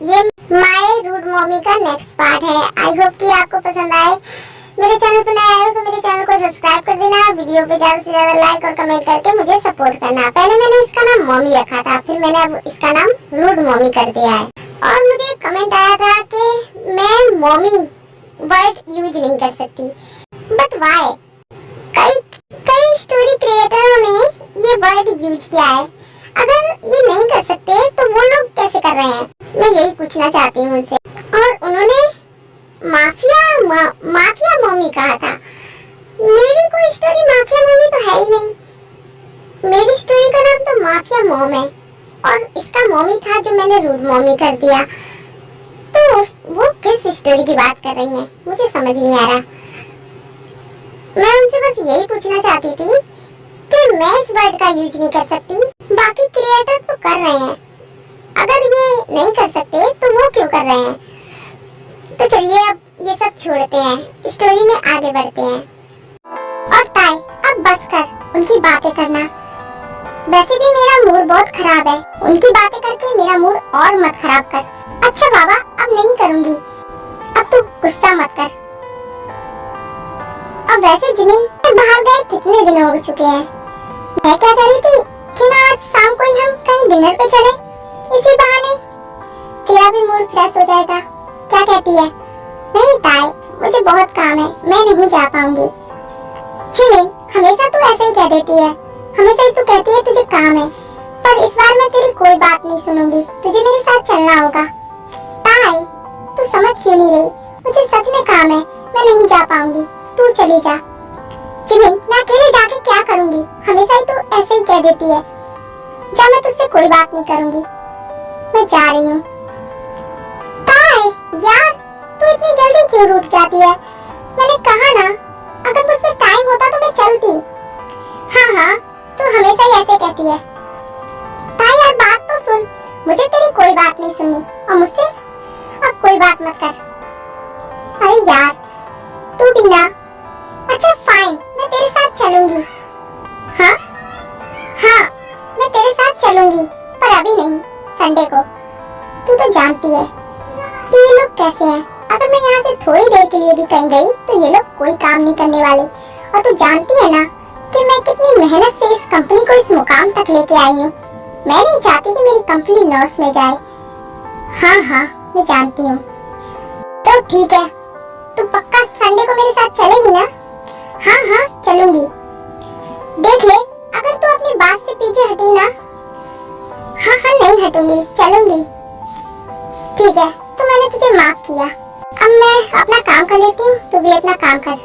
ये my rude mommy का next part है। आई होप कि आपको पसंद आए। मेरे चैनल पर नए आए हो तो मेरे चैनल को सब्सक्राइब कर देना, वीडियो पे ज्यादा से ज्यादा लाइक और कमेंट करके मुझे सपोर्ट करना। पहले मैंने इसका नाम मॉमी रखा था, फिर मैंने अब इसका नाम रूड मॉमी कर दिया है। और मुझे कमेंट आया था कि मैं मॉमी वर्ड यूज नहीं कर सकती, बट वाई? कई स्टोरी क्रिएटरों ने ये वर्ड यूज किया है। अगर ये नहीं कर सकते तो वो लोग कैसे कर रहे हैं, मैं यही पूछना चाहती हूँ उनसे। और उन्होंने माफिया मॉमी कहा था। मेरी कोई स्टोरी माफिया मॉमी तो है ही नहीं। मेरी स्टोरी का नाम तो माफिया मॉम है और इसका मॉमी था जो मैंने रूड मॉमी कर दिया। तो वो किस स्टोरी की बात कर रही हैं, मुझे समझ नहीं आ रहा। मैं उनसे बस यही पूछना चाहती थी कि मैं इस वर्ड का यूज नहीं कर सकती, बाकी क्रिएटर तो कर रहे हैं। अगर ये नहीं कर सकते तो वो क्यों कर रहे हैं? तो चलिए अब ये सब छोड़ते हैं, स्टोरी में आगे बढ़ते हैं। और ताई, अब बस कर उनकी बातें करना। वैसे भी मेरा मूड बहुत खराब है, उनकी बातें करके मेरा मूड और मत खराब कर। अच्छा बाबा, अब नहीं करूँगी। अब तू गुस्सा मत कर। अब वैसे जिमिन बाहर गए कितने दिन हो चुके हैं। मैं क्या कह रही थी कि ना आज शाम को ही हम कहीं डिनर पे चले, इसी बहाने तेरा भी मूड फ्रेश हो जाएगा। क्या कहती है? नहीं ताई, मुझे बहुत काम है, मैं नहीं जा पाऊंगी। जिमिन, हमेशा तू ऐसे ही कह देती है, हमेशा ही तू कहती है तुझे काम है, पर इस बार मैं तेरी कोई बात नहीं सुनूंगी, तुझे मेरे साथ चलना होगा। ताई, तू समझ क्यों नहीं रही? मुझे सच में काम है, मैं नहीं जा पाऊंगी, तू चली जा। जिमिन, मैं अकेले जाके क्या करूंगी? हमेशा ही तू ऐसे ही कह देती है। जा, मैं तुझसे कोई बात नहीं करूंगी, मैं जा रही हूँ। ताई, यार तू इतनी जल्दी क्यों रूठ जाती है? मैंने कहा ना, अगर मुझ पे टाइम होता तो मैं चलती। हाँ, तू हमेशा ही ऐसे कहती है। ताई यार बात तो सुन, मुझे तेरी कोई बात नहीं सुननी और मुझसे अब कोई बात मत कर। अरे यार तू भी ना। अच्छा फाइन, मैं तेरे साथ चलूंगी। हाँ, मैं तेरे साथ चलूंगी, पर अभी नहीं, संडे को। तू तो जानती है कि ये लोग कैसे हैं। अगर मैं यहाँ से थोड़ी देर के लिए भी कहीं गई तो ये लोग कोई काम नहीं करने वाले। और तू जानती है ना कि मैं कितनी मेहनत से इस कंपनी को इस मुकाम तक लेके आई हूँ। मैं नहीं चाहती कि मेरी कंपनी लॉस में जाए। हाँ, मैं जानती हूँ। तो ठीक है, तू पक्का संडे को मेरे साथ चलेगी ना? हाँ, चलूंगी। देख ले, अगर तू अपनी बात से पीछे हटी ना। हाँ, नहीं हटूंगी, चलूंगी। ठीक है, तो मैंने तुझे माफ किया। अब मैं अपना काम कर लेती हूँ, तू भी अपना काम कर।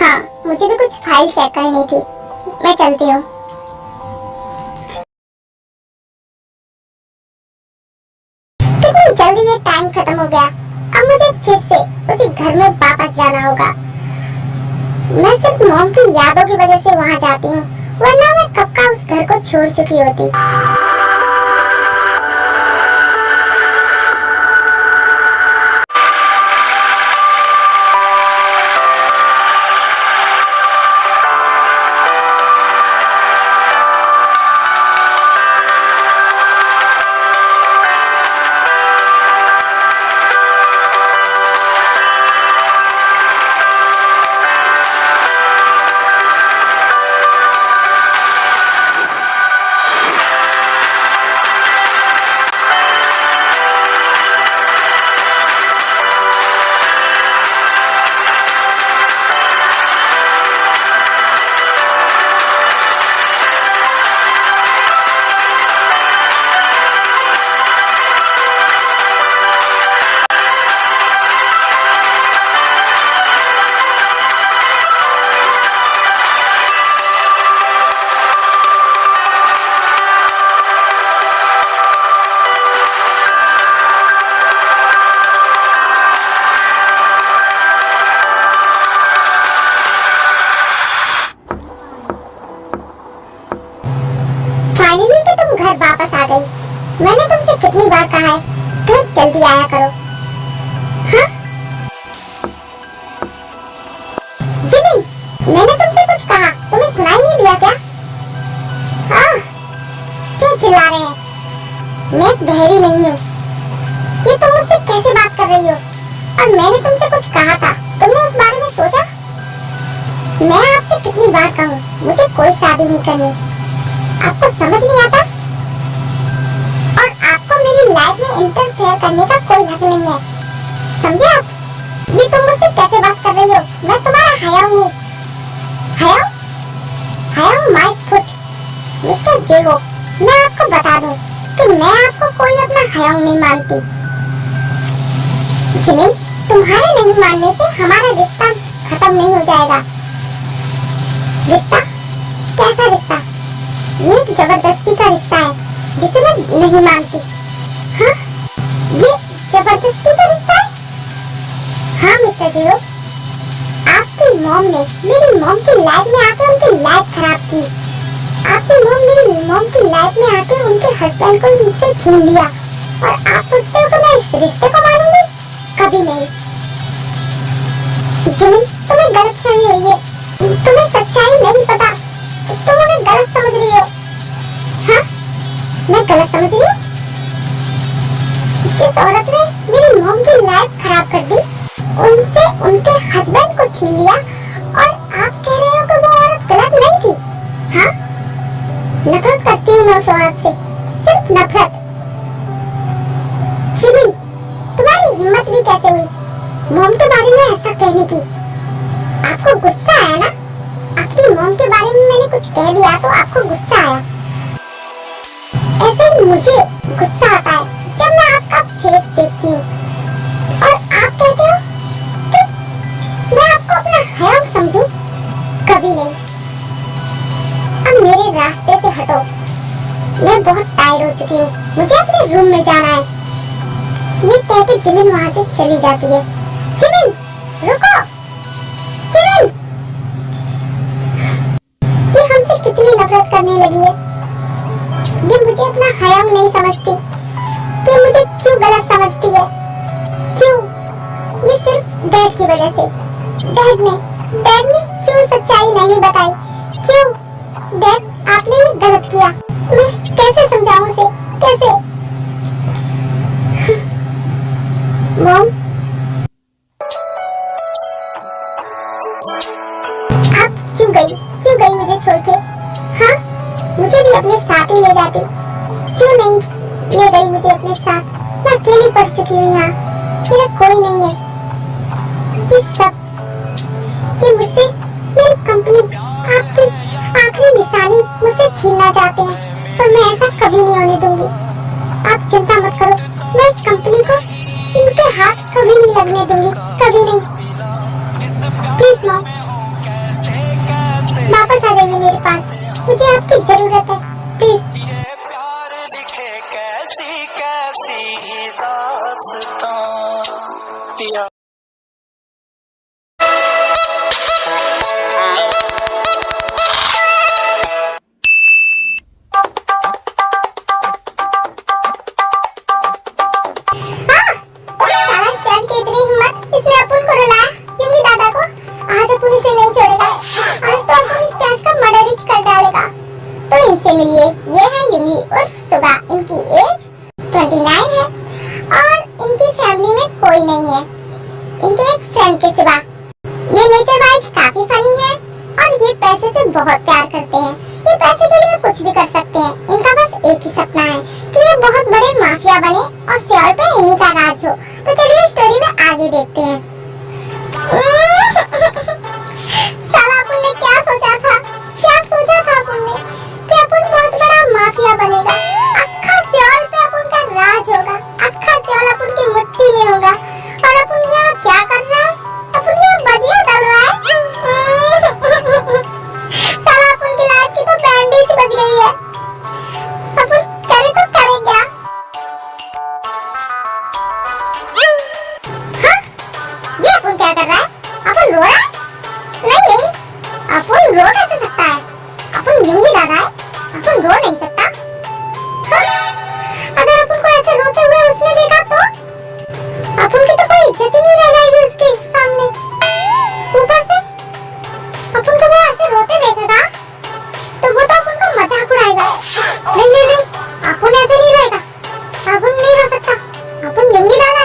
हाँ, मुझे भी कुछ फाइल चेक करनी थी, मैं चलती हूँ। कितनी जल्दी ये टाइम खत्म हो गया। अब मुझे फिर से उसी घर में वापस जाना होगा। मैं सिर्फ मॉम की यादों की वजह से वहाँ जाती हूँ, वरना मैं कब का उस घर को छोड़ चुकी होती। घर वापस आ गई। मैंने तुमसे कितनी बार कहा है घर जल्दी आया करो। हाँ? जिमिन, मैंने तुमसे कुछ कहा, तुम्हें सुनाई नहीं दिया क्या? क्यों चिल्ला रहे हैं? मैं बहरी नहीं हूँ, ये तुम मुझसे कैसे बात कर रही हो? और मैंने तुमसे कुछ कहा था, तुमने उस बारे में सोचा? मैं आपसे कितनी बार कहूँ मुझे कोई शादी नहीं करनी, आपको समझ नहीं आता? और आपको मेरी लाइफ में इंटरफेयर करने का कोई हक नहीं है, समझे आप? ये तुम मुझसे कैसे बात कर रही हो? मैं तुम्हारा हयाम हूँ। हयाम माय फुट मिस्टर जे हो। मैं आपको बता दूं कि मैं आपको कोई अपना हयाम नहीं मानती। जिमिन, तुम्हारे नहीं मानने से हमारा रिश्ता खत्म नहीं हो जाएगा। रिश्ता? कैसा रिश्ता? ये एक जबरदस्ती का रिश्ता है जिसे मैं नहीं मानती। हाँ, ये जबरदस्ती का रिश्ता है? हाँ मिस्टर जियो, आपकी मॉम ने मेरी मॉम की लाइफ में आके उनकी लाइफ खराब की। आपकी मॉम मेरी मॉम की लाइफ में आके उनके हस्बैंड को मुझसे छीन लिया, और आप सोचते हो कि मैं इस रिश्ते को मानूंगी? कभी नहीं। जिमिन, तुम्हें गलतफहमी हुई है, तुम्हें सच्चाई नहीं पता, तुम उन्हें गलत समझ रही हो। हाँ, मैं गलत समझ रही हूँ? जिस औरत ने मेरी मॉम की लाइफ खराब कर दी, उनसे उनके हस्बैंड को छीन लिया, और आप कह रहे हो कि वो औरत गलत नहीं थी? हाँ, नफरत करती हूँ मैं उस औरत से, सिर्फ नफरत। जिमिन, तुम्हारी हिम्मत भी कैसे हुई मॉम के बारे में ऐसा कहने की? आपको गुस्सा आया ना? आपकी मॉम के बारे में मैंने कुछ कह दिया तो आपको गुस्सा आया। ऐसे ही मुझे गुस्सा आता है जब मैं आपका फेस देखती हूँ, और आप कहते हो कि मैं आपको अपना हयाम समझूं? कभी नहीं। अब मेरे रास्ते से हटो, मैं बहुत टायर्ड हो चुकी हूँ, मुझे अपने रूम में जाना है। ये कह के जिमिन वहाँ से चली जाती है। जिमिन, रुको! जिमिन! ये हमसे कितनी नफरत करने लगी है। ये मुझे अपना हयाम नहीं समझती, ये मुझे क्यों गलत समझती है? क्यों? ये सिर्फ डैड की वजह से। डैड ने क्यों सच्चाई नहीं बताई? क्यों? डैड, आपने ये गलत किया। मैं कैसे समझाऊं उसे? कैसे? मॉम, आप क्यों गई मुझे छोड़ के? हाँ, मुझे भी अपने साथ ही ले जाती। क्यों नहीं ले गई मुझे अपने साथ? मैं अकेली पड़ चुकी हूँ यहाँ, मेरा कोई नहीं है। ये सब, ये मुझसे, मेरी कंपनी, आपकी आखिरी निशानी मुझसे छीनना चाहते हैं, पर मैं ऐसा कभी नहीं होने दूंगी। आप चिंता मत करो, मैं इस कंपनी को इनके हाथ कभी नहीं लगने दूंगी, कभी नहीं। प्लीज मॉम, वापस आ जाइए मेरे पास, मुझे आपकी जरूरत है, प्लीज। मिलिए, ये है युमी उर्फ सुगा। इनकी एज 29 है और इनकी फैमिली में कोई नहीं है, इनके एक फ्रेंड के सिवा। ये नेचर वाइज काफी फनी है और ये पैसे से बहुत प्यार करते हैं। ये पैसे के लिए कुछ भी कर सकते हैं। इनका बस एक ही सपना है कि ये बहुत बड़े माफिया बने और सियोल पे इन्हीं का राज हो। तो चलिए स्टोरी में आगे देखते हैं। साला अपन ने क्या सोचा था अपन ने कि अपन बहुत बड़ा माफिया बनेगा, अक्खा सियोल पे अपन का राज होगा, अक्खा सियोल अपन की मुट्ठी में होगा। और अपन यहाँ क्या कर रहा है? अपन यहाँ बजिया डाल रहा है। साला अपन की लाइफ की तो बैंडेज बज गई है। अपन करे तो करे क्या? हाँ? ये अपन क्या कर रहा है? अपन रो रहा है? नहीं, अपन रो कैसे सकता है? अपन यूंगी दादा है, अपन रो नहीं सकता। हाँ? अगर अपन को ऐसे रोते हुए उसने देखा तो अपन की तो कोई इज्जत ही नहीं रह जाएगी उसके सामने। ऊपर से अपन को वो ऐसे रोते देखेगा तो वो तो अपन को मजाक उड़ाएगा। नहीं, अपन ऐसे नहीं रहेगा, अपन नहीं रो सकता, अपन यूंगी दादा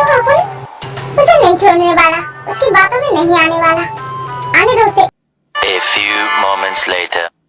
तो अपन उसे नहीं छोड़ने वाला, उसकी बातों में नहीं आने वाला। आने दो उसे। A few moments later.